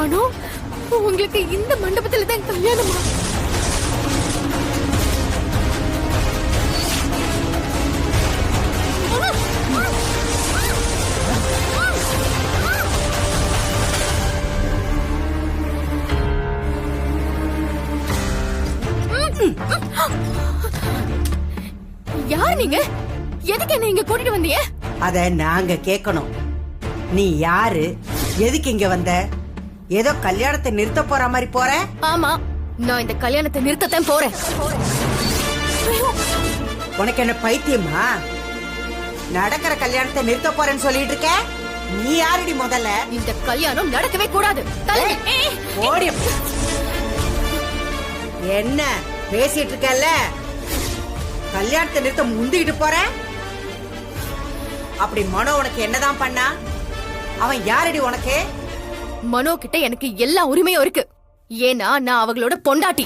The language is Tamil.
மனோ, உங்களுக்கு இந்த மண்டபத்துல தான் கல்யாணமா? யார் நீங்க? எதுக்கு என்ன இங்க கூட்டிட்டு வந்தீங்க? அத நாங்க கேட்கணும். நீ யாரு, எதுக்கு இங்க வந்த? ஏதோ கல்யாணத்தை நிறுத்த போற மாதிரி போற? ஆமா, நான் இந்த கல்யாணத்தை நிறுத்தத்தான் போறேன். உனக்கு என்ன பைத்தியமா? நடக்கிற கல்யாணத்தை நிறுத்த போறேன்னு சொல்லிட்டு இருக்க? நீ யாருடி முதல்ல? இந்த கல்யாணம் நடக்கவே கூடாது. ஓடி. என்ன பேசிட்டு இருக்கல? கல்யாணத்தை நிறுத்த முந்திக்கிட்டு போற? அப்படி மனோ உனக்கு என்னதான் பண்ணா? அவன் யாரடி உனக்கு? மனோ கிட்ட எனக்கு எல்லா உரிமையும் இருக்கு. ஏன்னா நான் அவங்களோட பொண்டாட்டி.